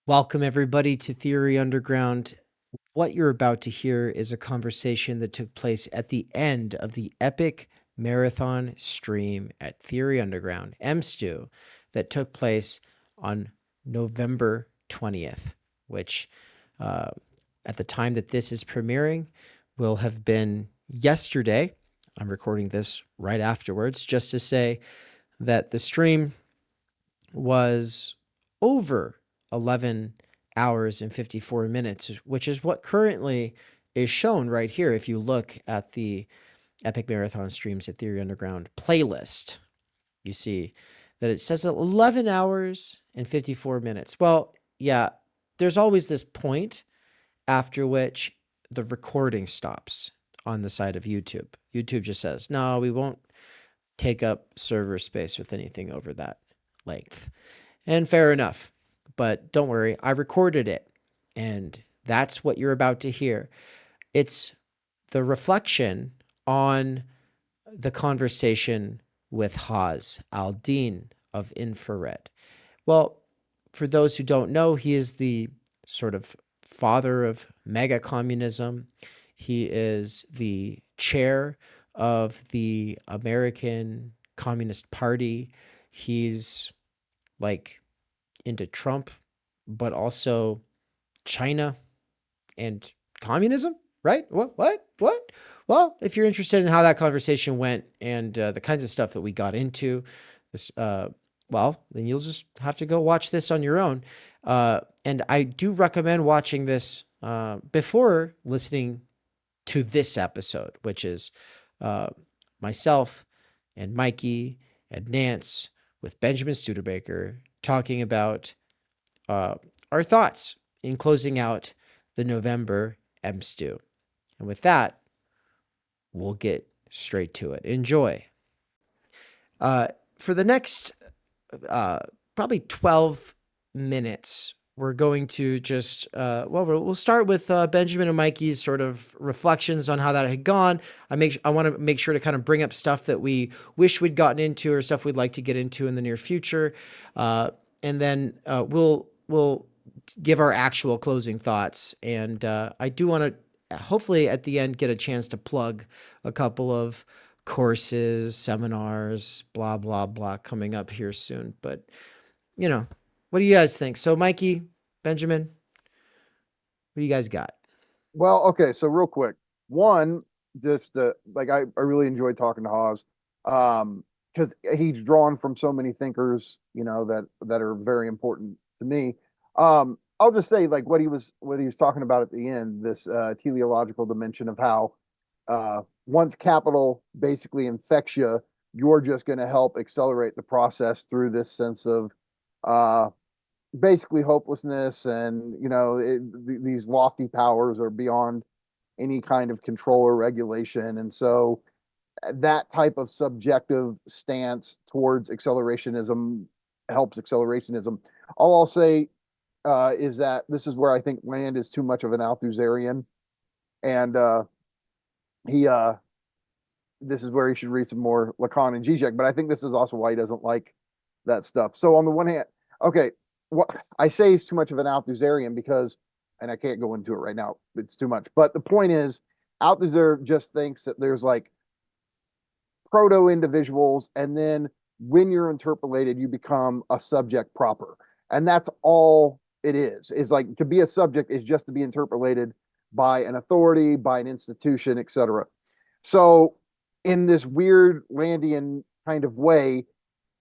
Welcome, everybody, to Theory Underground. What you're about to hear is a conversation that took place at the end of the epic marathon stream at Theory Underground, EMSTU, that took place on November 20th, which at the time that this is premiering will have been yesterday. I'm recording this right afterwards, just to say that the stream was over 11 hours and 54 minutes, which is what currently is shown right here. If you look at the Epic Marathon Streams at Theory Underground playlist, you see that it says 11 hours and 54 minutes. Well, yeah, there's always this point after which the recording stops on the side of YouTube. YouTube just says, no, we won't take up server space with anything over that length. And fair enough. But don't worry, I recorded it. And that's what you're about to hear. It's the reflection on the conversation with Haz al-Din of Infrared. Well, for those who don't know, he is the sort of father of mega communism. He is the chair of the American Communist Party. He's like into Trump, but also China and communism, right? What? Well, if you're interested in how that conversation went and the kinds of stuff that we got into, this, well, then you'll just have to go watch this on your own. And I do recommend watching this before listening to this episode, which is myself and Mikey and Nance with Benjamin Studebaker talking about our thoughts in closing out the November EMSTU. And with that, we'll get straight to it. Enjoy. For the next probably 12 minutes, we're going to just, we'll start with Benjamin and Mikey's sort of reflections on how that had gone. I want to make sure to kind of bring up stuff that we wish we'd gotten into or stuff we'd like to get into in the near future. And then we'll give our actual closing thoughts. And I do want to hopefully at the end get a chance to plug a couple of courses, seminars, blah, blah, blah coming up here soon. But, you know, what do you guys think? So, Mikey, Benjamin, what do you guys got? Well, okay, so real quick. One, just like I really enjoyed talking to Hawes. Because he's drawn from so many thinkers, that are very important to me. I'll just say like what he was talking about at the end, this teleological dimension of how once capital basically infects you, you're just going to help accelerate the process through this sense of uh basically hopelessness, and these lofty powers are beyond any kind of control or regulation, and so that type of subjective stance towards accelerationism helps accelerationism. All I'll say is that this is where I think Land is too much of an Althusserian, and he this is where he should read some more Lacan and Zizek. But I think this is also why he doesn't like that stuff. So on the one hand, okay, what I say is too much of an Althusserian because, and I can't go into it right now, it's too much. But the point is, Althusser just thinks that there's like proto individuals, and then when you're interpolated, you become a subject proper, and that's all it is like to be a subject is just to be interpolated by an authority, by an institution, etc. So in this weird Landian kind of way,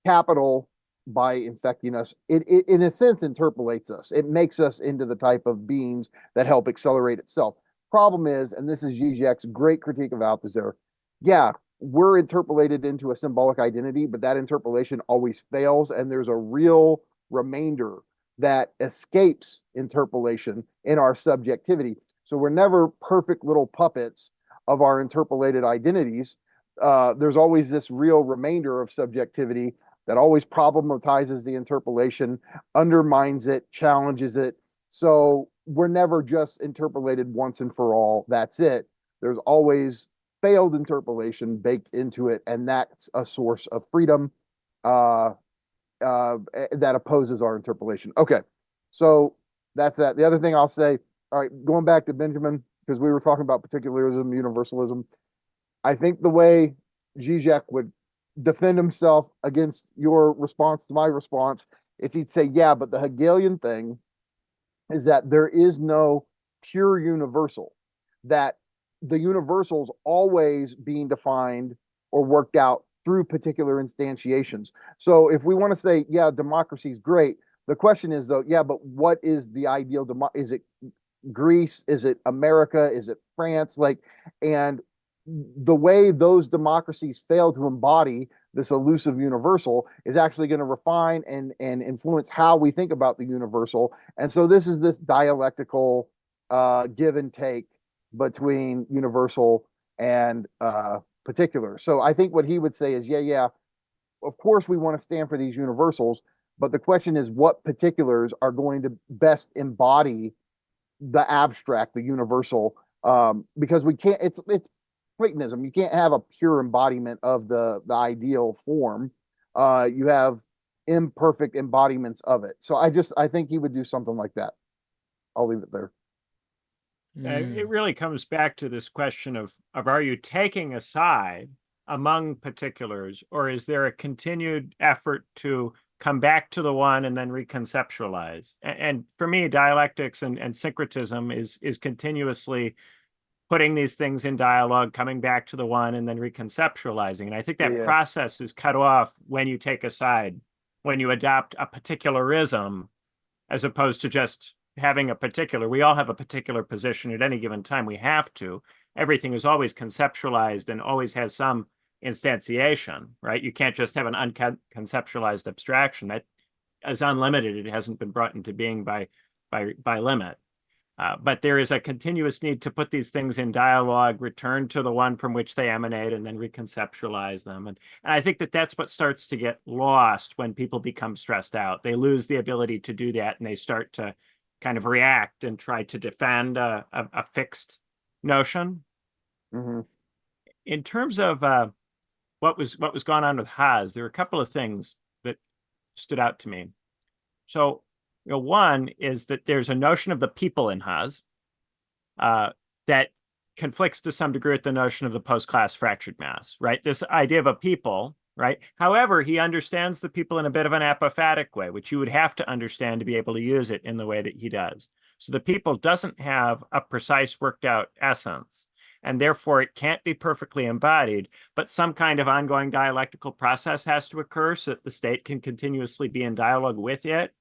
capital, by infecting us, it in a sense interpolates us. It makes us into the type of beings that help accelerate itself. Problem is, and this is Zizek's great critique of Althusser, yeah, we're interpolated into a symbolic identity, but that interpolation always fails, and there's a real remainder that escapes interpolation in our subjectivity. So we're never perfect little puppets of our interpolated identities. There's always this real remainder of subjectivity that always problematizes the interpolation, undermines it, challenges it. So we're never just interpolated once and for all. That's it. There's always failed interpolation baked into it, and that's a source of freedom that opposes our interpolation. Okay, so that's that. The other thing I'll say, all right, going back to Benjamin, because we were talking about particularism, universalism. I think the way Zizek would defend himself against your response to my response is he'd say, yeah, but the Hegelian thing is that there is no pure universal, that the universal's always being defined or worked out through particular instantiations. So if we want to say, yeah, democracy is great, the question is though, yeah, but what is the ideal is it Greece? Is it America? Is it France? Like, and the way those democracies fail to embody this elusive universal is actually going to refine and influence how we think about the universal. And so this is this dialectical give and take between universal and particular. So I think what he would say is, yeah, of course we want to stand for these universals, but the question is what particulars are going to best embody the abstract, the universal, because we can't. It's Platonism. You can't have a pure embodiment of the ideal form. You have imperfect embodiments of it. So I think he would do something like that. I'll leave it there. It really comes back to this question of are you taking a side among particulars, or is there a continued effort to come back to the one and then reconceptualize? And for me, dialectics and syncretism is continuously putting these things in dialogue, coming back to the one and then reconceptualizing. And I think that process is cut off when you take a side, when you adopt a particularism, as opposed to just having a particular. We all have a particular position at any given time. We have to. Everything is always conceptualized and always has some instantiation, right? You can't just have an unconceptualized abstraction that is unlimited. It hasn't been brought into being by limit. But there is a continuous need to put these things in dialogue, return to the one from which they emanate, and then reconceptualize them. And I think that that's what starts to get lost when people become stressed out. They lose the ability to do that, and they start to kind of react and try to defend a fixed notion. Mm-hmm. In terms of what was going on with Haas, there were a couple of things that stood out to me. So, one is that there's a notion of the people in Haas that conflicts to some degree with the notion of the post-class fractured mass, right? This idea of a people, right? However, he understands the people in a bit of an apophatic way, which you would have to understand to be able to use it in the way that he does. So the people doesn't have a precise worked out essence, and therefore it can't be perfectly embodied, but some kind of ongoing dialectical process has to occur so that the state can continuously be in dialogue with it,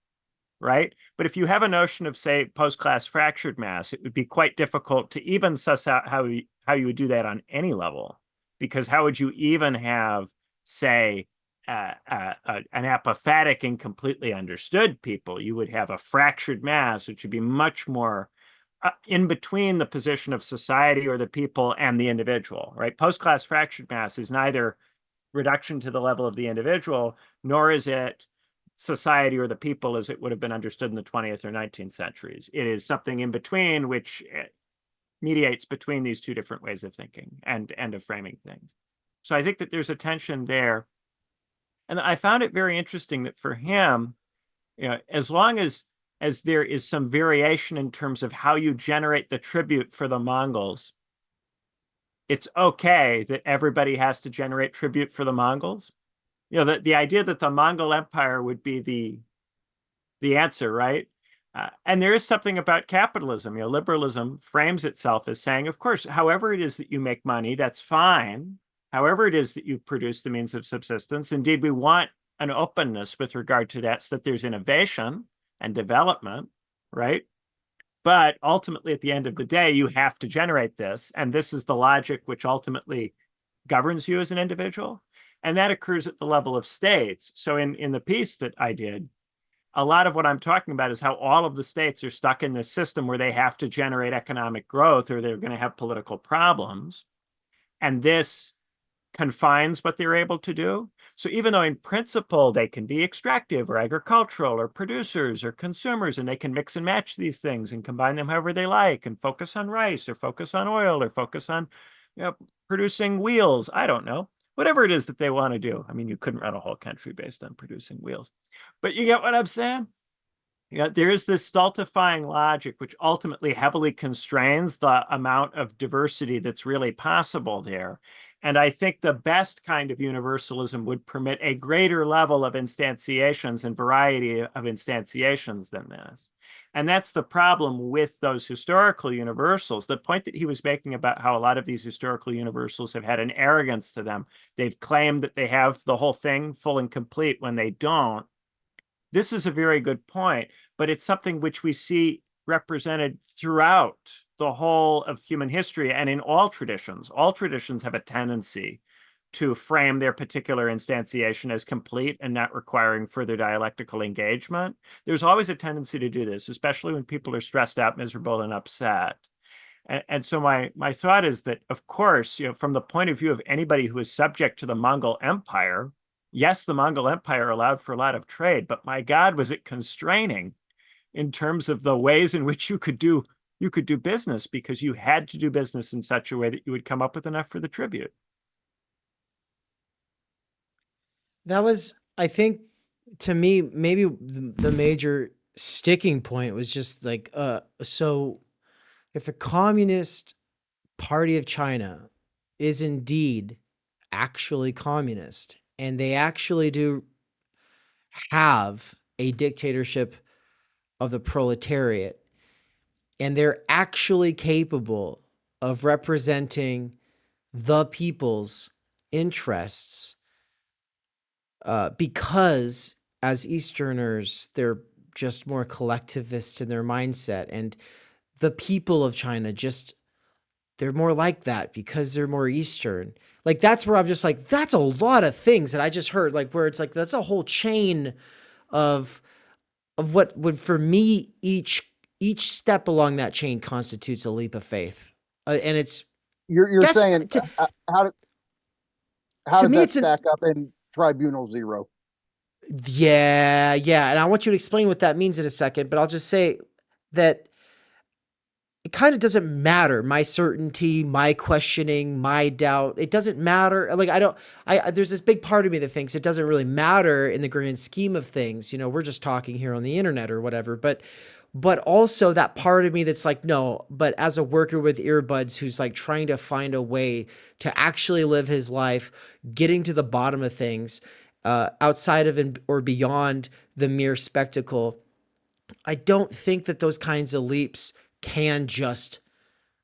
right? But if you have a notion of, say, post-class fractured mass, it would be quite difficult to even suss out how you would do that on any level, because how would you even have, say, an apophatic and completely understood people? You would have a fractured mass, which would be much more in between the position of society or the people and the individual, right? Post-class fractured mass is neither reduction to the level of the individual, nor is it society or the people as it would have been understood in the 20th or 19th centuries. It is something in between, which mediates between these two different ways of thinking and of framing things. So I think that there's a tension there. And I found it very interesting that for him, as long as there is some variation in terms of how you generate the tribute for the Mongols, it's okay that everybody has to generate tribute for the Mongols. The idea that the Mongol Empire would be the answer, right? And there is something about capitalism. Liberalism frames itself as saying, of course, however it is that you make money, that's fine. However it is that you produce the means of subsistence. Indeed, we want an openness with regard to that so that there's innovation and development, right? But ultimately, at the end of the day, you have to generate this. And this is the logic which ultimately governs you as an individual. And that occurs at the level of states. So in the piece that I did, a lot of what I'm talking about is how all of the states are stuck in this system where they have to generate economic growth or they're going to have political problems. And this confines what they're able to do. So even though in principle they can be extractive or agricultural or producers or consumers, and they can mix and match these things and combine them however they like and focus on rice or focus on oil or focus on producing wheels, I don't know, whatever it is that they want to do. I mean, you couldn't run a whole country based on producing wheels, but you get what I'm saying? there is this stultifying logic which ultimately heavily constrains the amount of diversity that's really possible there. And I think the best kind of universalism would permit a greater level of instantiations and variety of instantiations than this. And that's the problem with those historical universals. The point that he was making about how a lot of these historical universals have had an arrogance to them. They've claimed that they have the whole thing full and complete when they don't. This is a very good point, but it's something which we see represented throughout the whole of human history and in all traditions. All traditions have a tendency to frame their particular instantiation as complete and not requiring further dialectical engagement. There's always a tendency to do this, especially when people are stressed out, miserable, and upset. And so my thought is that, of course, from the point of view of anybody who is subject to the Mongol Empire, yes, the Mongol Empire allowed for a lot of trade, but my God, was it constraining in terms of the ways in which you could do business, because you had to do business in such a way that you would come up with enough for the tribute. That was, I think, to me, maybe the major sticking point was just like, so if the Communist Party of China is indeed actually communist, and they actually do have a dictatorship of the proletariat, and they're actually capable of representing the people's interests, because as Easterners, they're just more collectivist in their mindset, and the people of China they're more like that because they're more Eastern. Like, that's where I'm just like, that's a lot of things that I just heard, like, where it's like, that's a whole chain of what would, for me, each step along that chain constitutes a leap of faith. And it's, You're saying how does me, that it's stack up in Tribunal Zero? yeah. And I want you to explain what that means in a second, but I'll just say that it kind of doesn't matter. My certainty, my questioning, my doubt, it doesn't matter. Like, there's this big part of me that thinks it doesn't really matter in the grand scheme of things. We're just talking here on the internet or whatever, but also that part of me that's like, no, but as a worker with earbuds who's like trying to find a way to actually live his life, getting to the bottom of things, outside of or beyond the mere spectacle, I don't think that those kinds of leaps can just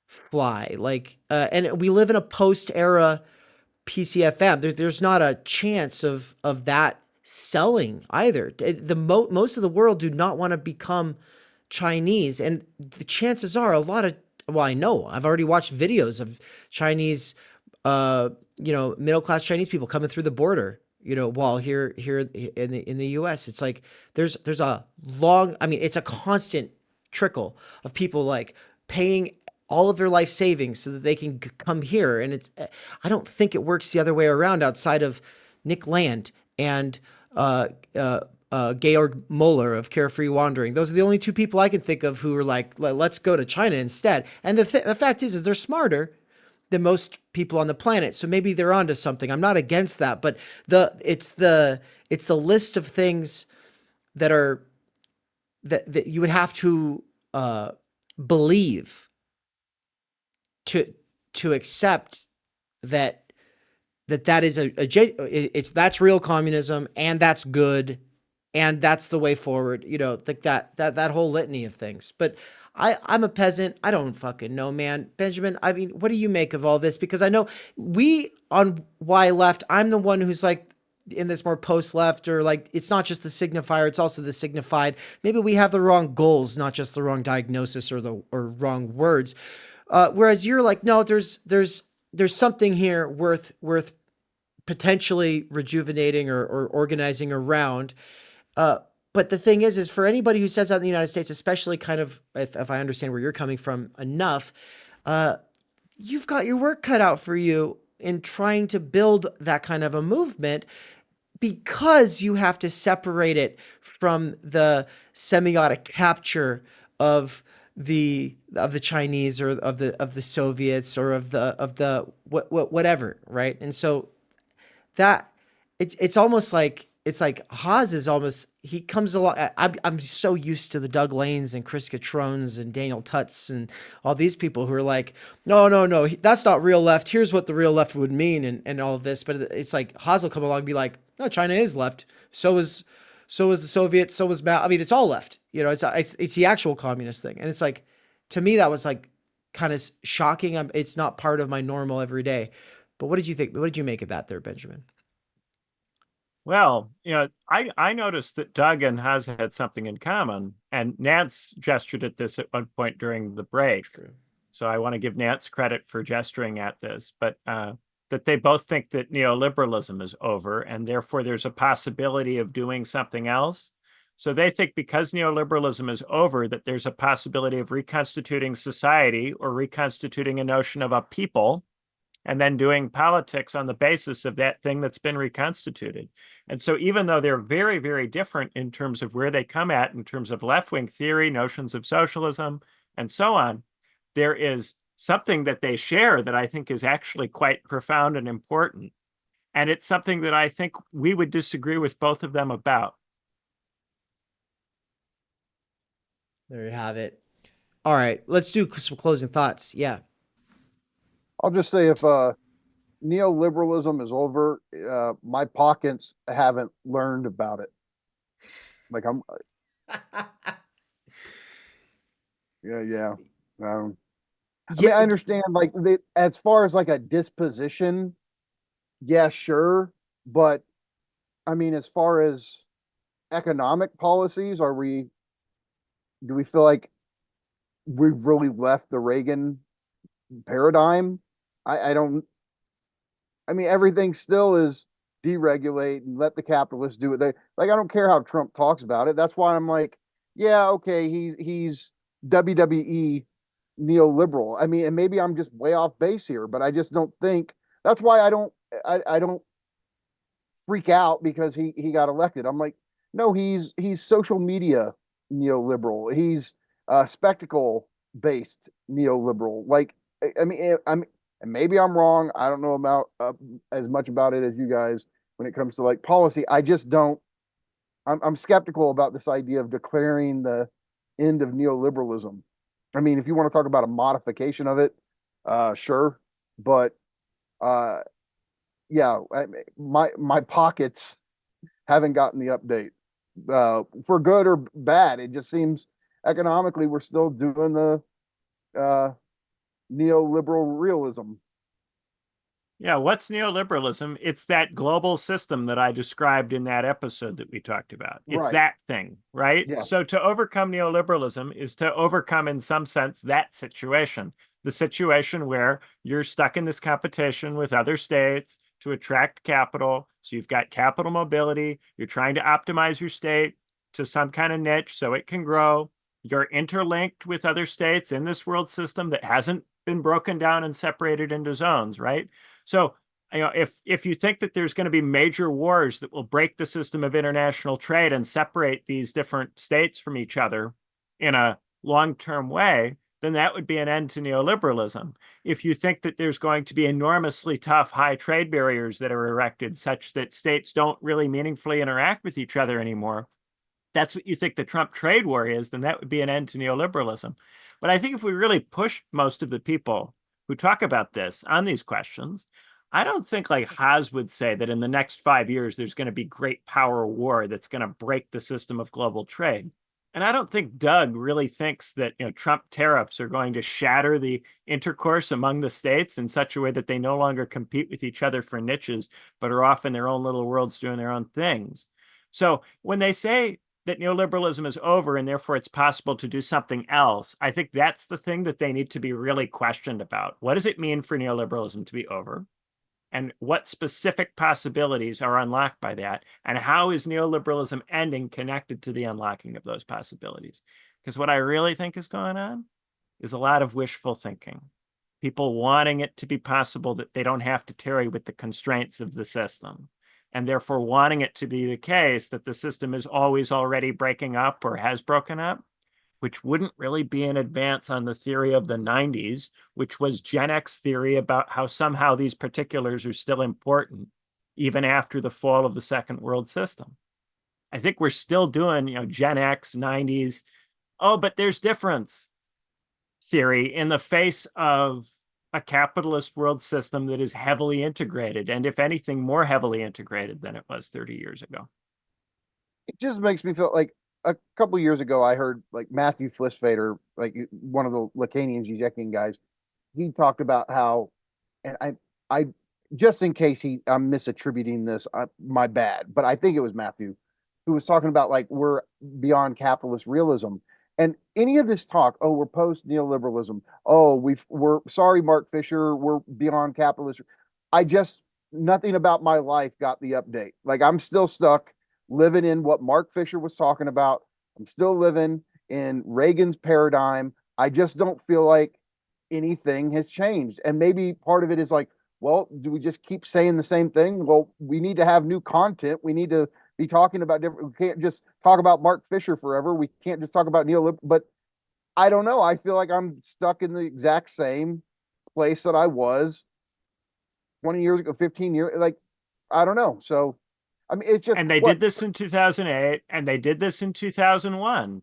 fly. Like, and we live in a post-era PCFM. There's not a chance of that selling either. Most of the world do not want to become Chinese, and the chances are I know, I've already watched videos of Chinese, middle-class Chinese people coming through the border, while here in the US, it's like, there's a long, it's a constant trickle of people like paying all of their life savings so that they can come here. And I don't think it works the other way around outside of Nick Land and, Georg Moeller of Carefree Wandering. Those are the only two people I can think of who are like, let's go to China instead. And the fact is they're smarter than most people on the planet. So maybe they're onto something. I'm not against that, but it's the list of things that are, that you would have to believe to accept that is that's real communism, and that's good, and that's the way forward. Like that whole litany of things. But I'm a peasant. I don't fucking know, man. Benjamin, what do you make of all this? Because I know on Y Left, I'm the one who's like, in this more post-left, or like, it's not just the signifier, it's also the signified. Maybe we have the wrong goals, not just the wrong diagnosis or wrong words. Whereas you're like, no, there's something here worth potentially rejuvenating or organizing around. But the thing is for anybody who says that in the United States, especially kind of, if I understand where you're coming from enough, you've got your work cut out for you in trying to build that kind of a movement, because you have to separate it from the semiotic capture of the Chinese, or of the Soviets, or of the whatever, right? And so that it's almost like, it's like Haas is almost he comes along. I'm so used to the Doug Lanes and Chris Catrones and Daniel Tutts and all these people who are like, no, that's not real left. Here's what the real left would mean, and all of this. But it's like Haas will come along and be like, no, China is left. So is the Soviets. So was Mao. I mean, it's all left. You know, it's the actual communist thing. And it's like, to me, that was like kind of shocking. It's not part of my normal everyday. But what did you think? What did you make of that there, Benjamin? Well, I noticed that Doug and Haas had something in common, and Nance gestured at this at one point during the break. True. So I want to give Nance credit for gesturing at this, but that they both think that neoliberalism is over, and therefore there's a possibility of doing something else. So they think because neoliberalism is over, that there's a possibility of reconstituting society or reconstituting a notion of a people, and then doing politics on the basis of that thing that's been reconstituted. And so even though they're very, very different in terms of where they come at, in terms of left-wing theory, notions of socialism, and so on, there is something that they share that I think is actually quite profound and important. And it's something that I think we would disagree with both of them about. There you have it. All right, let's do some closing thoughts. Yeah. I'll just say if neoliberalism is over, my pockets haven't learned about it. Like yeah. I mean, I understand like as far as like a disposition, yeah, sure, but I mean, as far as economic policies, do we feel like we've really left the Reagan paradigm? I don't. I mean, everything still is deregulate and let the capitalists do it. They like. I don't care how Trump talks about it. That's why I'm like, yeah, okay, he's WWE neoliberal. I mean, and maybe I'm just way off base here, but I just don't think. That's why I don't freak out because he got elected. I'm like, no, he's social media neoliberal. He's spectacle based neoliberal. Like, I mean, and maybe I'm wrong. I don't know about as much about it as you guys when it comes to like policy. I just don't. I'm skeptical about this idea of declaring the end of neoliberalism. I mean, if you want to talk about a modification of it, sure, but yeah, my pockets haven't gotten the update for good or bad. It just seems economically we're still doing the neoliberal realism. Yeah, what's neoliberalism? It's that global system that I described in that episode that we talked about. It's Right. that thing, right? Yeah. So to overcome neoliberalism is to overcome, in some sense, that situation, the situation where you're stuck in this competition with other states to attract capital. So you've got capital mobility. You're trying to optimize your state to some kind of niche so it can grow. You're interlinked with other states in this world system that hasn't been broken down and separated into zones, right? So, if you think that there's going to be major wars that will break the system of international trade and separate these different states from each other in a long-term way, then that would be an end to neoliberalism. If you think that there's going to be enormously tough high trade barriers that are erected such that states don't really meaningfully interact with each other anymore, that's what you think the Trump trade war is, then that would be an end to neoliberalism. But I think if we really push most of the people who talk about this on these questions, I don't think like Haas would say that in the next 5 years, there's going to be great power war that's going to break the system of global trade. And I don't think Doug really thinks that Trump tariffs are going to shatter the intercourse among the states in such a way that they no longer compete with each other for niches, but are off in their own little worlds doing their own things. So when they say that neoliberalism is over and therefore it's possible to do something else, I think that's the thing that they need to be really questioned about. What does it mean for neoliberalism to be over? And what specific possibilities are unlocked by that? And how is neoliberalism ending connected to the unlocking of those possibilities? Because what I really think is going on is a lot of wishful thinking. People wanting it to be possible that they don't have to tarry with the constraints of the system, and therefore wanting it to be the case that the system is always already breaking up or has broken up, which wouldn't really be an advance on the theory of the 90s, which was Gen X theory about how somehow these particulars are still important, even after the fall of the Second World System. I think we're still doing, Gen X, 90s. Oh, but there's difference theory in the face of a capitalist world system that is heavily integrated, and if anything, more heavily integrated than it was 30 years ago. It just makes me feel like a couple of years ago, I heard like Matthew Flissfader, like one of the Lacanian Žižekian guys, he talked about how, and I just in case I'm misattributing this, my bad, but I think it was Matthew who was talking about like we're beyond capitalist realism, and any of this talk, oh, we're post neoliberalism, oh, we're sorry, Mark Fisher, we're beyond capitalist. I just nothing about my life got the update. Like I'm still stuck living in what Mark Fisher was talking about. I'm still living in Reagan's paradigm. I just don't feel like anything has changed. And maybe part of it is like, well, do we just keep saying the same thing? Well, we need to have new content. We need to be talking about different. We can't just talk about Mark Fisher forever. We can't just talk about neoliberal. But I don't know. I feel like I'm stuck in the exact same place that I was 20 years ago, 15 years. Like, I don't know. So, I mean, it's just. And they did this in 2008, and they did this in 2001.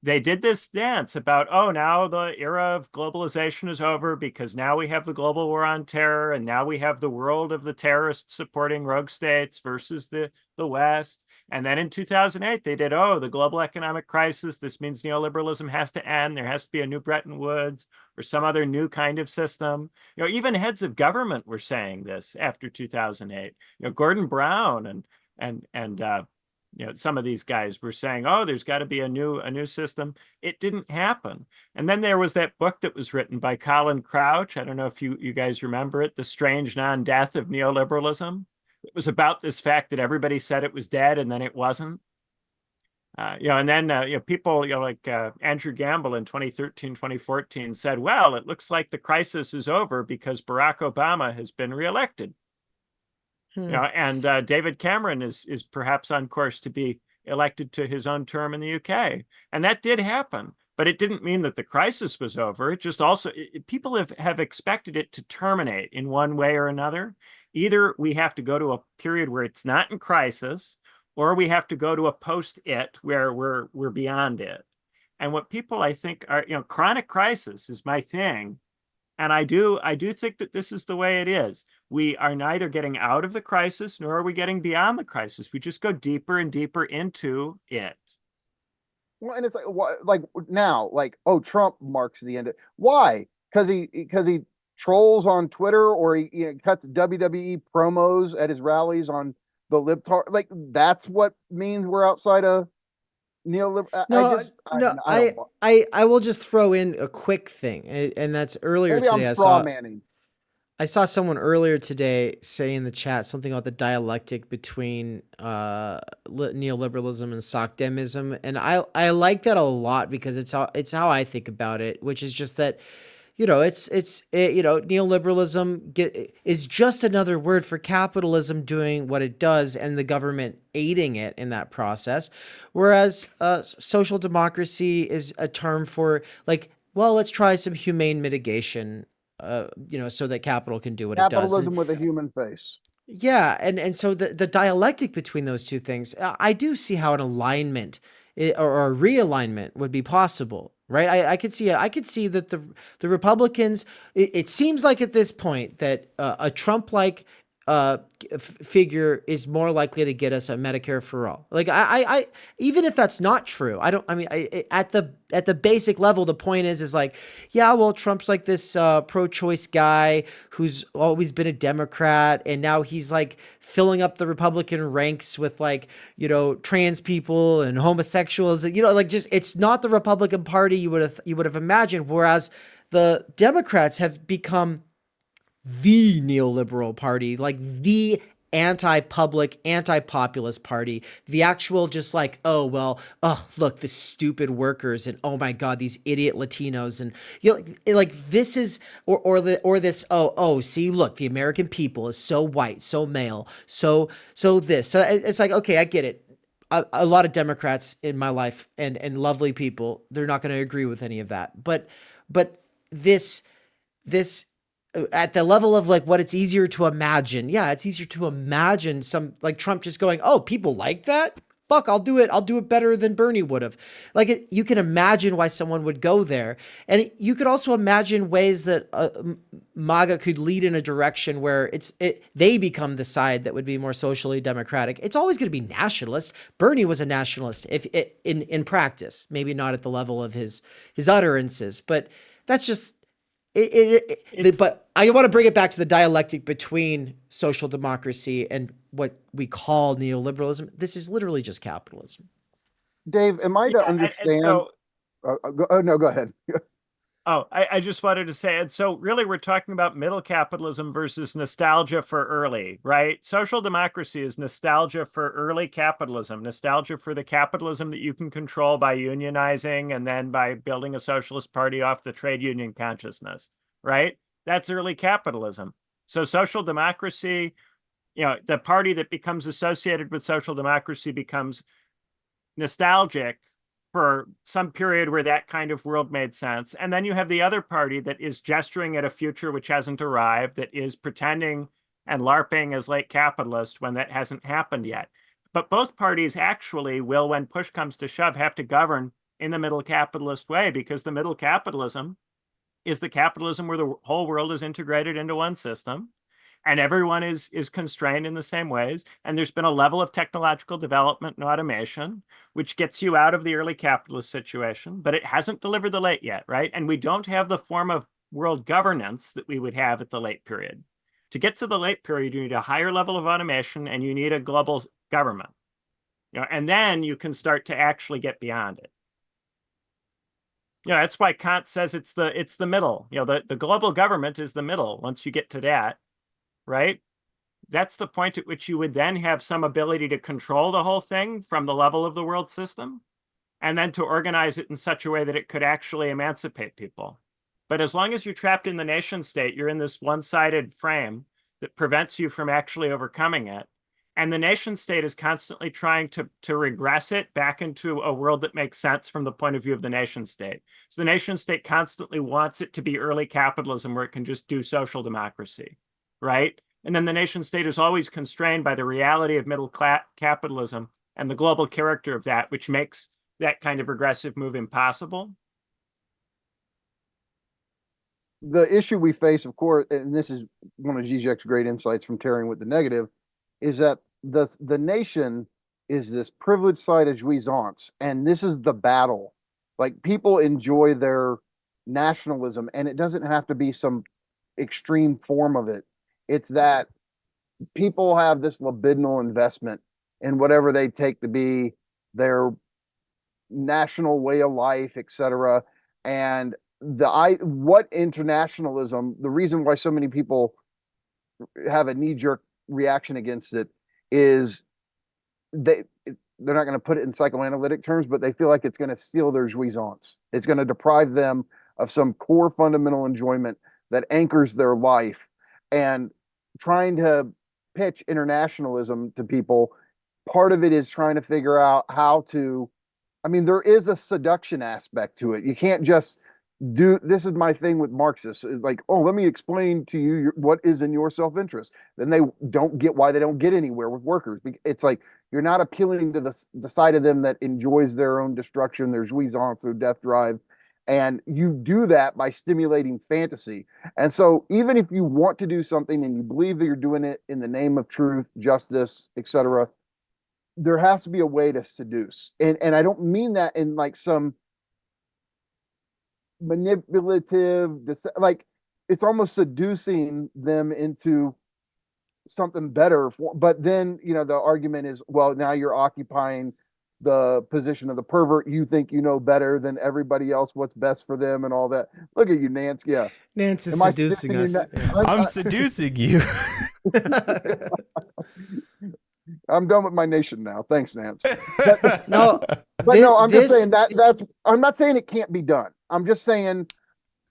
They did this dance about, oh, now the era of globalization is over because now we have the global war on terror, and now we have the world of the terrorists supporting rogue states versus the West. And then in 2008, they did, oh, the global economic crisis. This means neoliberalism has to end. There has to be a new Bretton Woods or some other new kind of system. Even heads of government were saying this after 2008. Gordon Brown and some of these guys were saying, oh, there's got to be a new system. It didn't happen. And then there was that book that was written by Colin Crouch. I don't know if you guys remember it, The Strange Non-Death of Neoliberalism. It was about this fact that everybody said it was dead and then it wasn't. And then people like Andrew Gamble in 2013, 2014 said, well, it looks like the crisis is over because Barack Obama has been reelected. And David Cameron is perhaps on course to be elected to his own term in the UK. And that did happen, but it didn't mean that the crisis was over. It just also, people have expected it to terminate in one way or another. Either we have to go to a period where it's not in crisis, or we have to go to a post-it where we're beyond it. And what people, I think, are, chronic crisis is my thing. And I do think that this is the way it is. We are neither getting out of the crisis nor are we getting beyond the crisis. We just go deeper and deeper into it. Well, and it's like, what, like now, like, oh, Trump marks the end. Why? Because he trolls on Twitter, or he cuts WWE promos at his rallies on the libtard. Like that's what means we're outside of neoliberal. I will just throw in a quick thing, and that's earlier Maybe today. I saw someone earlier today say in the chat something about the dialectic between neoliberalism and Socdemism, and I like that a lot because it's how I think about it, which is just that neoliberalism is just another word for capitalism doing what it does and the government aiding it in that process. Whereas social democracy is a term for like, well, let's try some humane mitigation, so that capital can do what it does. Capitalism with a human face. Yeah. And so the dialectic between those two things, I do see how an alignment or a realignment would be possible. Right. I could see that the Republicans, it seems like at this point that a Trump-like figure is more likely to get us a Medicare for all. Like I even if that's not true, at the basic level, the point is like, yeah, well, Trump's like this pro-choice guy who's always been a Democrat, and now he's like filling up the Republican ranks with like, trans people and homosexuals, like just, it's not the Republican Party you would have imagined. Whereas the Democrats have become the neoliberal party, like the anti-public, anti-populist party, the actual just like, look, the stupid workers, and oh my God, these idiot Latinos, and like this is, or this, see, look, the American people is so white, so male, so this, so it's like, okay, I get it. A lot of Democrats in my life and lovely people, they're not going to agree with any of that, but this at the level of like what it's easier to imagine. Yeah, it's easier to imagine some like Trump just going, oh, people like that? fuck, I'll do it better than Bernie would have. Like, you can imagine why someone would go there. And you could also imagine ways that MAGA could lead in a direction where they become the side that would be more socially democratic. It's always going to be nationalist. Bernie was a nationalist in practice, maybe not at the level of his utterances, but that's just but I want to bring it back to the dialectic between social democracy and what we call neoliberalism. This is literally just capitalism. Dave, am I to understand? No, go ahead. I just wanted to say, and so really we're talking about middle capitalism versus nostalgia for early, right? Social democracy is nostalgia for early capitalism, nostalgia for the capitalism that you can control by unionizing and then by building a socialist party off the trade union consciousness, right? That's early capitalism. So social democracy, the party that becomes associated with social democracy becomes nostalgic for some period where that kind of world made sense. And then you have the other party that is gesturing at a future which hasn't arrived, that is pretending and LARPing as late capitalist when that hasn't happened yet. But both parties actually will, when push comes to shove, have to govern in the middle capitalist way, because the middle capitalism is the capitalism where the whole world is integrated into one system. And everyone is constrained in the same ways. And there's been a level of technological development and automation, which gets you out of the early capitalist situation, but it hasn't delivered the late yet, right? And we don't have the form of world governance that we would have at the late period. To get to the late period, you need a higher level of automation and you need a global government. And then you can start to actually get beyond it. That's why Kant says it's the middle. The global government is the middle once you get to that. Right? That's the point at which you would then have some ability to control the whole thing from the level of the world system, and then to organize it in such a way that it could actually emancipate people. But as long as you're trapped in the nation state, you're in this one-sided frame that prevents you from actually overcoming it. And the nation state is constantly trying to regress it back into a world that makes sense from the point of view of the nation state. So the nation state constantly wants it to be early capitalism where it can just do social democracy. Right? And then the nation state is always constrained by the reality of middle capitalism and the global character of that, which makes that kind of regressive move impossible. The issue we face, of course, and this is one of Zizek's great insights from Tearing with the Negative, is that the nation is this privileged side of jouissance, and this is the battle. Like, people enjoy their nationalism, and it doesn't have to be some extreme form of it. It's that people have this libidinal investment in whatever they take to be their national way of life, etc. And what internationalism, the reason why so many people have a knee-jerk reaction against it is they're not going to put it in psychoanalytic terms, but they feel like it's going to steal their jouissance. It's going to deprive them of some core fundamental enjoyment that anchors their life. And trying to pitch internationalism to people, part of it is trying to figure out how to, there is a seduction aspect to it. You can't just this is my thing with Marxists, like, oh, let me explain to you what is in your self-interest. Then they don't get why they don't get anywhere with workers. It's like, you're not appealing to the side of them that enjoys their own destruction, their jouissance, their death drive. And you do that by stimulating fantasy. And so even if you want to do something and you believe that you're doing it in the name of truth, justice, etc., there has to be a way to seduce. And I don't mean that in like some manipulative, like, it's almost seducing them into something better. But then, the argument is, well, now you're occupying the position of the pervert. You think you know better than everybody else what's best for them and all that. Look at you, Nance. Yeah. Nance is seducing us. I'm seducing you. I'm done with my nation now. Thanks, Nance. No, I'm just saying that's, I'm not saying it can't be done. I'm just saying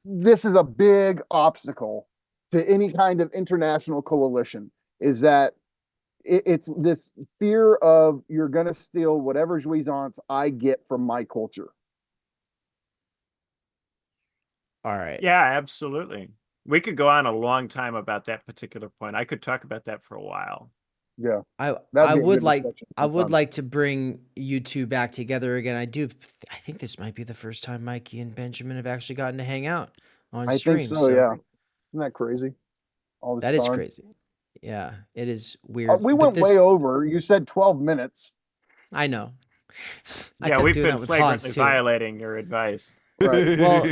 this is a big obstacle to any kind of international coalition, is that it's this fear of, you're going to steal whatever jouissance I get from my culture. All right. Yeah, absolutely. We could go on a long time about that particular point. I could talk about that for a while. Yeah. I That'd I be a would good like discussion I would sometime. like to bring you two back together again. I think this might be the first time Mikey and Benjamin have actually gotten to hang out on I think stream. so, yeah. Isn't that crazy? All this that is time. crazy. Yeah, it is weird. We But went way over. You said 12 minutes. I know. I Yeah, kept we've doing been that with flagrantly Haas too. violating your advice. Right. Well,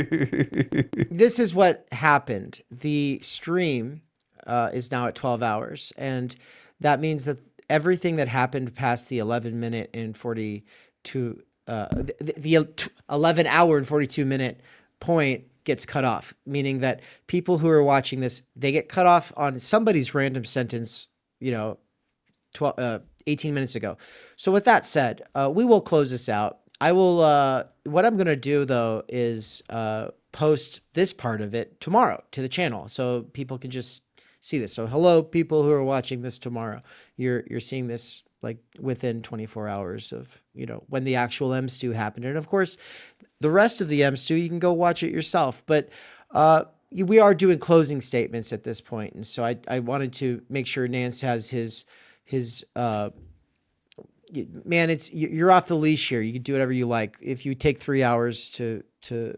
this is what happened. The stream is now at 12 hours, and that means that everything that happened past the 11-minute and 42, the 11 hour and 42-minute point gets cut off, meaning that people who are watching this, they get cut off on somebody's random sentence, 18 minutes ago. So with that said, we will close this out. I will, what I'm going to do though is post this part of it tomorrow to the channel so people can just see this. So hello, people who are watching this tomorrow. You're seeing this like within 24 hours of, when the actual EMSTU happened. And of course, the rest of the EMSTU, you can go watch it yourself. But we are doing closing statements at this point. And so I wanted to make sure Nance has his man, you're off the leash here. You can do whatever you like. If you take 3 hours to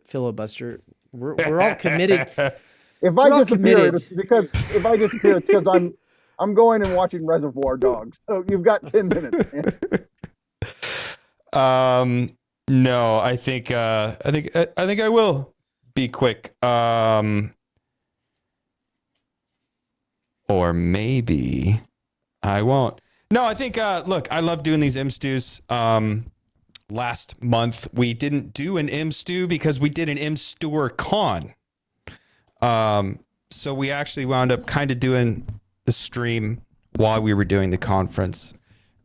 filibuster, we're all committed. If We're all I disappear, committed. it's because I'm going and watching Reservoir Dogs. So you've got 10 minutes. Man. No, I think I will be quick. Or maybe I won't. No, I think look, I love doing these EMSTUs. Last month we didn't do an EMSTU because we did an EMSTUer con. So we actually wound up kind of doing the stream while we were doing the conference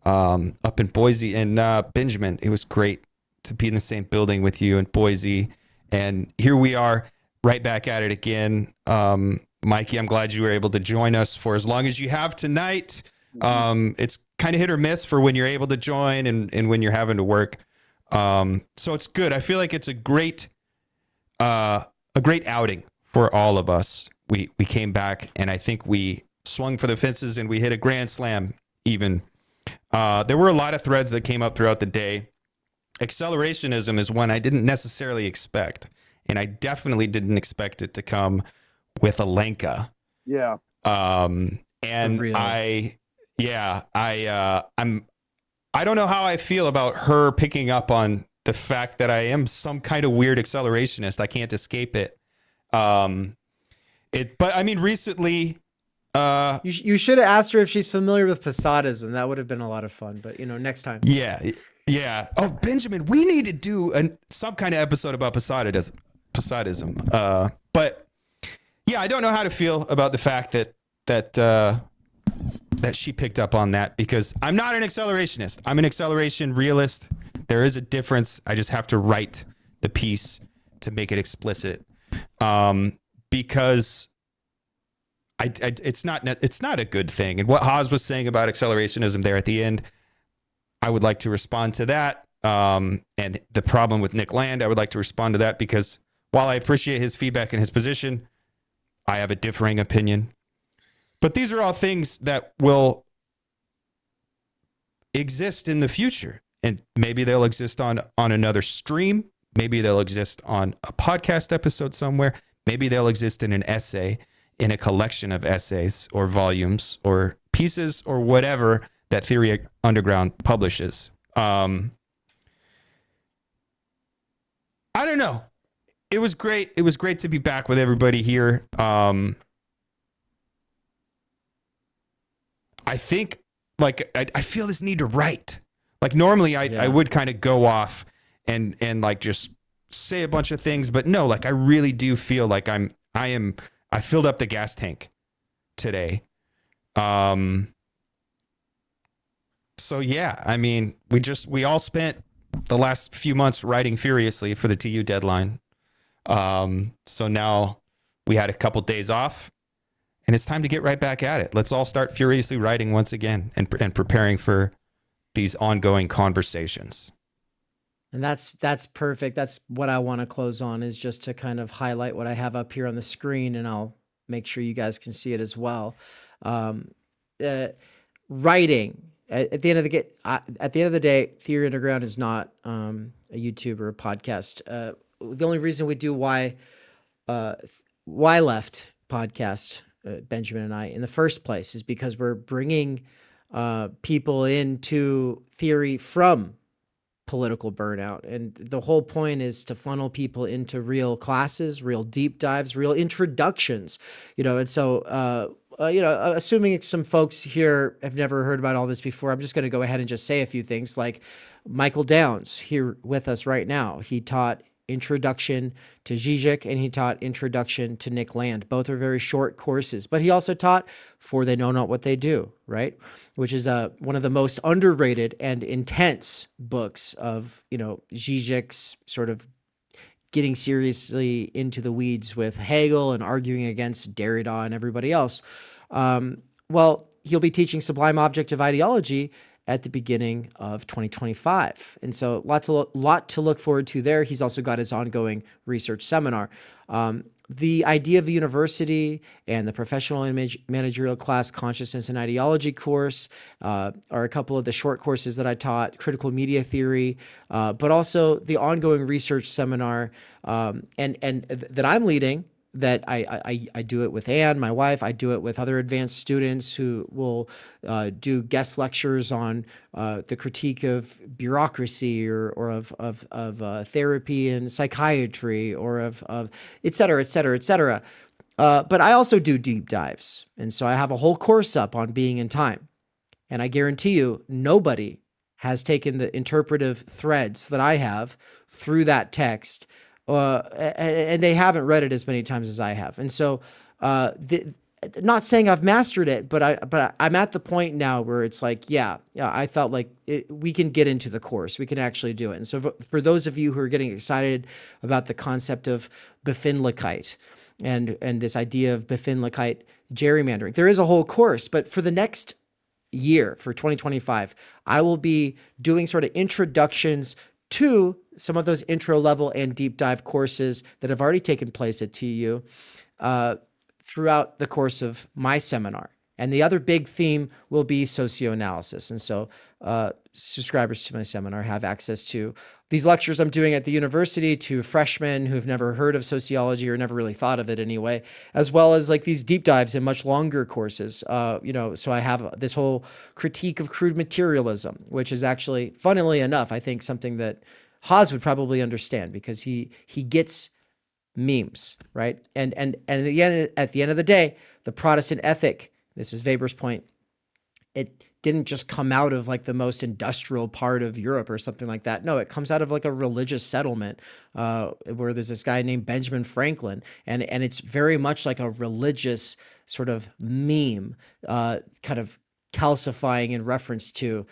up in Boise. And Benjamin, it was great to be in the same building with you in Boise. And here we are right back at it again. Mikey, I'm glad you were able to join us for as long as you have tonight. It's kind of hit or miss for when you're able to join and when you're having to work. So it's good. I feel like it's a great outing for all of us. We came back and I think we swung for the fences and we hit a grand slam even. There were a lot of threads that came up throughout the day. Accelerationism is one I didn't necessarily expect. And I definitely didn't expect it to come with a Loncar. Yeah. And Really? I don't know how I feel about her picking up on the fact that I am some kind of weird accelerationist. I can't escape it. But I mean, recently, You should have asked her if she's familiar with Posadism. That would have been a lot of fun, but next time. yeah. Oh, Benjamin, we need to do some kind of episode about Posadism. But yeah, I don't know how to feel about the fact that she picked up on that because I'm not an accelerationist. I'm an acceleration realist. There is a difference. I just have to write the piece to make it explicit. Because it's not a good thing. And what Haas was saying about accelerationism there at the end, I would like to respond to that. And the problem with Nick Land, I would like to respond to that because while I appreciate his feedback and his position, I have a differing opinion. But these are all things that will exist in the future. And maybe they'll exist on another stream. Maybe they'll exist on a podcast episode somewhere. Maybe they'll exist in an essay, in a collection of essays or volumes or pieces or whatever that Theory Underground publishes. I don't know. It was great. It was great to be back with everybody here. I think I feel this need to write. Like normally I would kind of go off and like just say a bunch of things, but no, like I really do feel like I filled up the gas tank today. So yeah, I mean, we all spent the last few months writing furiously for the TU deadline. So now we had a couple days off and it's time to get right back at it. Let's all start furiously writing once again and preparing for these ongoing conversations. And that's perfect. That's what I want to close on, is just to kind of highlight what I have up here on the screen, and I'll make sure you guys can see it as well. writing. At the end of the day, Theory Underground is not a YouTube or a podcast. The only reason we do Why Left podcast, Benjamin and I, in the first place, is because we're bringing people into theory from political burnout. And the whole point is to funnel people into real classes, real deep dives, real introductions, and so, assuming some folks here have never heard about all this before, I'm just going to go ahead and just say a few things. Like Michael Downs here with us right now. He taught Introduction to Žižek and he taught Introduction to Nick Land. Both are very short courses, but he also taught For They Know Not What They Do, right? Which is one of the most underrated and intense books of, Žižek's sort of getting seriously into the weeds with Hegel and arguing against Derrida and everybody else. Well, he'll be teaching Sublime Objective Ideology at the beginning of 2025. And so lot to look forward to there. He's also got his ongoing research seminar. The Idea of a University and the Professional and Managerial Class Consciousness and Ideology course are a couple of the short courses that I taught, Critical Media Theory, but also the ongoing research seminar and that I'm leading, that I do it with Anne, my wife. I do it with other advanced students who will do guest lectures on the critique of bureaucracy or of therapy and psychiatry or of et cetera, et cetera, et cetera. But I also do deep dives. And so I have a whole course up on being in time. And I guarantee you, nobody has taken the interpretive threads that I have through that text and they haven't read it as many times as I have. And so, not saying I've mastered it, but I'm at the point now where it's like, yeah, I felt like we can get into the course. We can actually do it. And so for those of you who are getting excited about the concept of Befindlichkeit and this idea of Befindlichkeit gerrymandering, there is a whole course, but for the next year, for 2025, I will be doing sort of introductions to some of intro level and deep dive courses that have already taken place at TU throughout the course of my seminar. And the other big theme will be socioanalysis. And so subscribers to my seminar have access to these lectures I'm doing at the university to freshmen who've never heard of sociology or never really thought of it anyway, as well as like these deep dives in much longer courses. So I have this whole critique of crude materialism, which is actually, funnily enough, I think something that Haas would probably understand because he gets memes, right? And at the end of the day, the Protestant ethic, this is Weber's point, it didn't just come out of like the most industrial part of Europe or something like that. No, it comes out of like a religious settlement where there's this guy named Benjamin Franklin, and it's very much like a religious sort of meme, kind of calcifying in reference to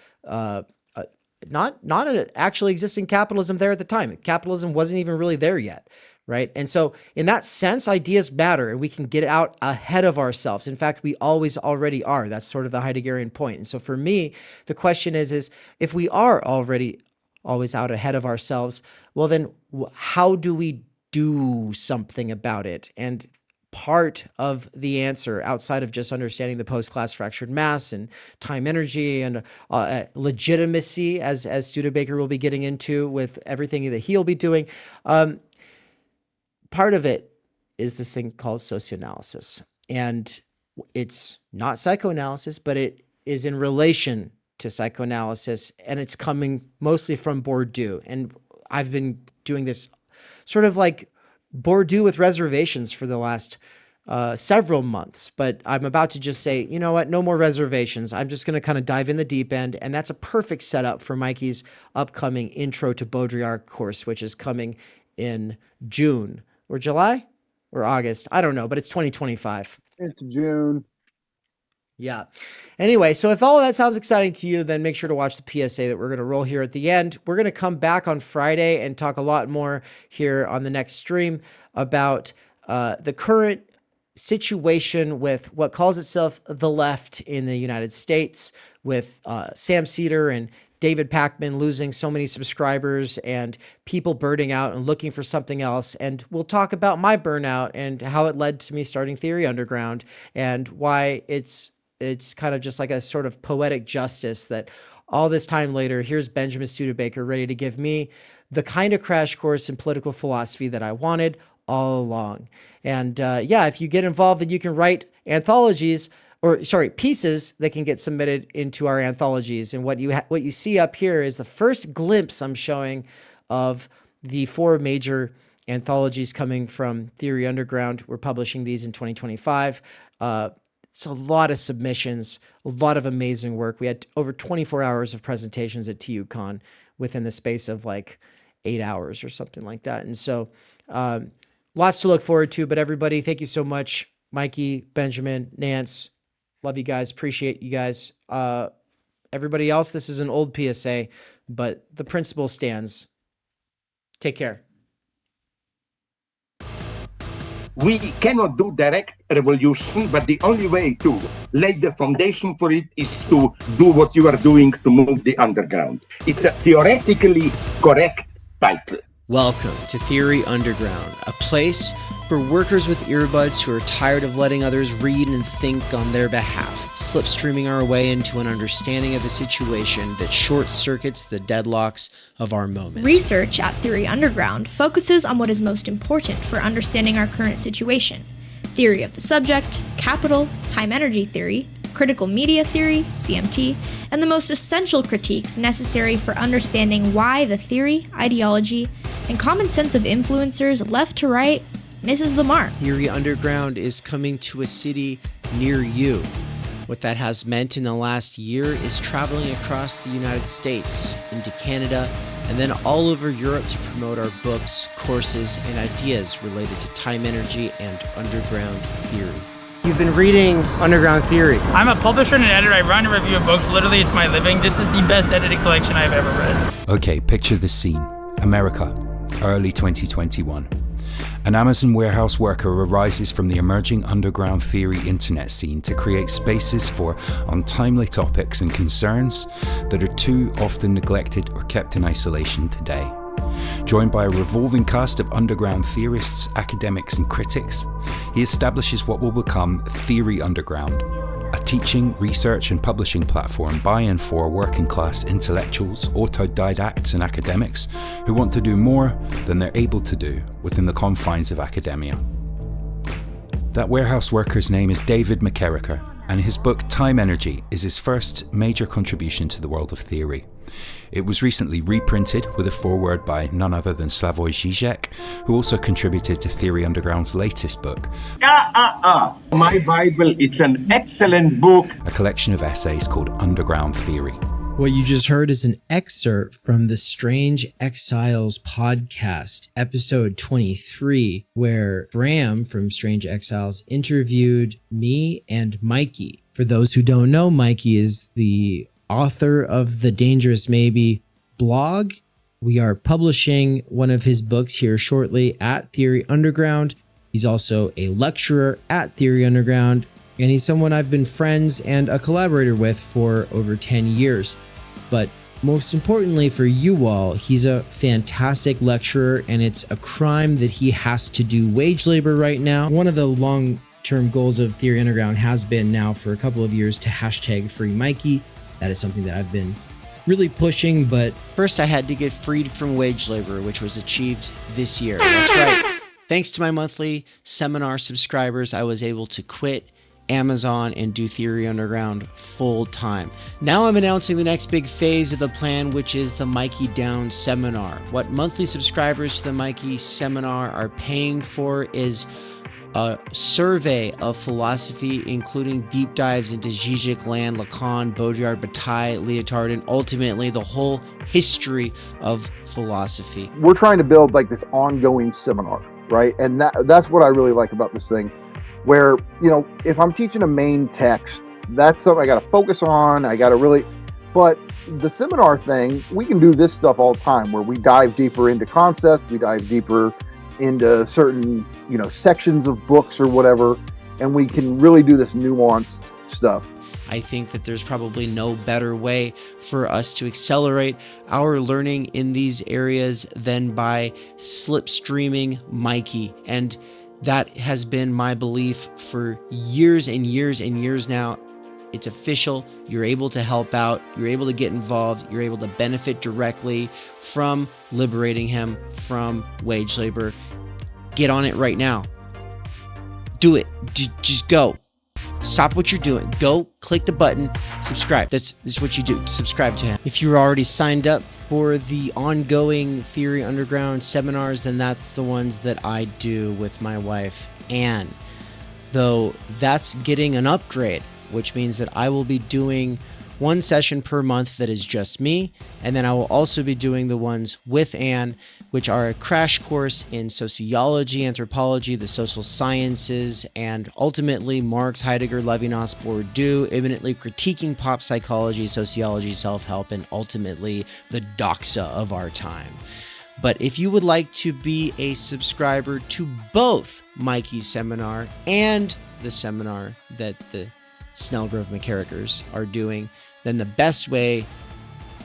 not an actually existing capitalism there at the time. Capitalism wasn't even really there yet, right? And so in that sense, ideas matter and we can get out ahead of ourselves. In fact, we always already are. That's sort of the Heideggerian point. And so for me, the question is if we are already always out ahead of ourselves, well, then how do we do something about it? And part of the answer, outside of just understanding the post-class fractured mass and Timenergy and legitimacy, as Studebaker will be getting into with everything that he'll be doing, part of it is this thing called socioanalysis. And it's not psychoanalysis, but it is in relation to psychoanalysis, and it's coming mostly from Bourdieu. And I've been doing this sort of like Bourdieu with reservations for the last several months, but I'm about to just say, you know what, no more reservations. I'm just going to kind of dive in the deep end, and that's a perfect setup for Mikey's upcoming Intro to Baudrillard course, which is coming in June or July or August. I don't know, but it's 2025. It's June. Yeah. Anyway, so if all of that sounds exciting to you, then make sure to watch the PSA that we're going to roll here at the end. We're going to come back on Friday and talk a lot more here on the next stream about the current situation with what calls itself the left in the United States, with Sam Cedar and David Pakman losing so many subscribers and people burning out and looking for something else. And we'll talk about my burnout and how it led to me starting Theory Underground and why it's it's kind of just like a sort of poetic justice that all this time later, here's Benjamin Studebaker ready to give me the kind of crash course in political philosophy that I wanted all along. And yeah, if you get involved, then you can write anthologies, or sorry, pieces that can get submitted into our anthologies. And what you see up here is the first glimpse I'm showing of the 4 major anthologies coming from Theory Underground. We're publishing these in 2025. It's a lot of submissions, a lot of amazing work. We had over 24 hours of presentations at TUCon within the space of like 8 hours or something like that. And so lots to look forward to, but everybody, thank you so much. Mikey, Benjamin, Nance, love you guys. Appreciate you guys. Everybody else, this is an old PSA, but the principle stands. Take care. We cannot do direct revolution, but the only way to lay the foundation for it is to do what you are doing to move the underground. It's a theoretically correct title. Welcome to Theory Underground, a place for workers with earbuds who are tired of letting others read and think on their behalf, slipstreaming our way into an understanding of the situation that short-circuits the deadlocks of our moment. Research at Theory Underground focuses on what is most important for understanding our current situation: theory of the subject, capital, time-energy theory, critical media theory, CMT, and the most essential critiques necessary for understanding why the theory, ideology, and common sense of influencers left to right misses the mark. Theory Underground is coming to a city near you. What that has meant in the last year is traveling across the United States, into Canada, and then all over Europe to promote our books, courses, and ideas related to time energy and underground theory. You've been reading Underground Theory. I'm a publisher and an editor. I run a review of books. Literally, it's my living. This is the best edited collection I've ever read. Okay, picture this scene. America, early 2021. An Amazon warehouse worker arises from the emerging underground theory internet scene to create spaces for untimely topics and concerns that are too often neglected or kept in isolation today. Joined by a revolving cast of underground theorists, academics, and critics, he establishes what will become Theory Underground, a teaching, research, and publishing platform by and for working-class intellectuals, autodidacts, and academics who want to do more than they're able to do within the confines of academia. That warehouse worker's name is David McKerracher, and his book Time Energy is his first major contribution to the world of theory. It was recently reprinted with a foreword by none other than Slavoj Žižek, who also contributed to Theory Underground's latest book. My Bible, it's an excellent book. A collection of essays called Underground Theory. What you just heard is an excerpt from the Strange Exiles podcast, episode 23, where Bram from Strange Exiles interviewed me and Mikey. For those who don't know, Mikey is the author of the Dangerous Maybe blog. We are publishing one of his books here shortly at Theory Underground. He's also a lecturer at Theory Underground, and he's someone I've been friends and a collaborator with for over 10 years. But most importantly for you all, he's a fantastic lecturer, and it's a crime that he has to do wage labor right now. One of the long-term goals of Theory Underground has been now for a couple of years to hashtag free Mikey. That is something that I've been really pushing, but first I had to get freed from wage labor, which was achieved this year. That's right. Thanks to my monthly seminar subscribers, I was able to quit Amazon and do Theory Underground full time. Now I'm announcing the next big phase of the plan, which is the Mikey Down Seminar. What monthly subscribers to the Mikey Seminar are paying for is a survey of philosophy, including deep dives into Žižek, Land, Lacan, Baudrillard, Bataille, Lyotard, and ultimately the whole history of philosophy. We're trying to build like this ongoing seminar, right? And that's what I really like about this thing, where, you know, if I'm teaching a main text, that's something I got to focus on. I got to really, but the seminar thing, we can do this stuff all the time where we dive deeper into concepts, we dive deeper into certain, you know, sections of books or whatever, and we can really do this nuanced stuff. I think that there's probably no better way for us to accelerate our learning in these areas than by slipstreaming Mikey. And that has been my belief for years and years and years now. It's official. You're able to help out. You're able to get involved. You're able to benefit directly from liberating him from wage labor. Get on it right now. Do it. Just go. Stop what you're doing. Go click the button, subscribe. This is what you do. Subscribe to him. If you're already signed up for the ongoing Theory Underground seminars, then that's the ones that I do with my wife, Anne. Though that's getting an upgrade, which means that I will be doing one session per month that is just me, and then I will also be doing the ones with Anne, which are a crash course in sociology, anthropology, the social sciences, and ultimately Marx, Heidegger, Levinas, Bourdieu, imminently critiquing pop psychology, sociology, self-help, and ultimately the doxa of our time. But if you would like to be a subscriber to both Mikey's seminar and the seminar that the Snellgrove McKerrachers are doing, then the best way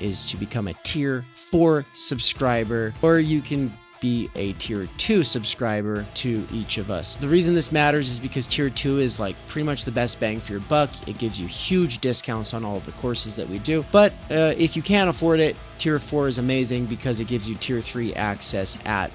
is to become a Tier 4 subscriber, or you can be a Tier 2 subscriber to each of us. The reason this matters is because Tier 2 is like pretty much the best bang for your buck. It gives you huge discounts on all of the courses that we do. But if you can't afford it, Tier 4 is amazing because it gives you Tier 3 access at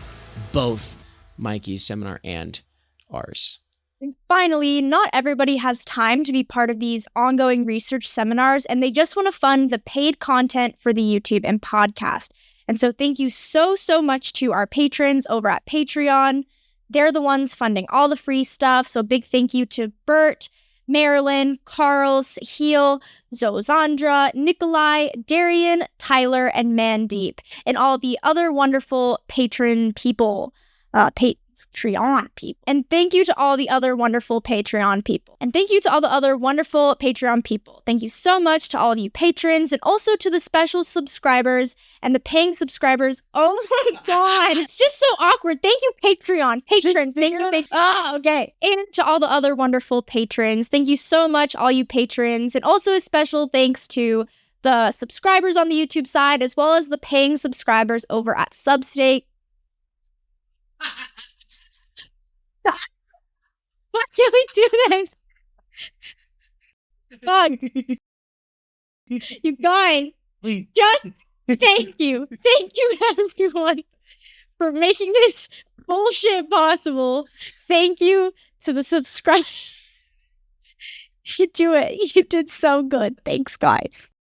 both Mikey's seminar and ours. And finally, not everybody has time to be part of these ongoing research seminars, and they just want to fund the paid content for the YouTube and podcast. And so thank you so much to our patrons over at Patreon. They're the ones funding all the free stuff. So big thank you to Bert, Marilyn, Carl, Sahil, Zozandra, Nikolai, Darian, Tyler, and Mandeep, and all the other wonderful patron people. Patreon people. And thank you to all the other wonderful Patreon people. Thank you so much to all of you patrons, and also to the special subscribers and the paying subscribers. Oh my god, it's just so awkward. Thank you, Patreon. Patrons. Thank you. Oh, okay. And to all the other wonderful patrons. Thank you so much, all you patrons. And also a special thanks to the subscribers on the YouTube side, as well as the paying subscribers over at Substack. Why can't we do this? Fuck. You guys, Please. just thank you. Thank you, everyone, for making this bullshit possible. Thank you to the subscribers. You do it. You did so good. Thanks, guys.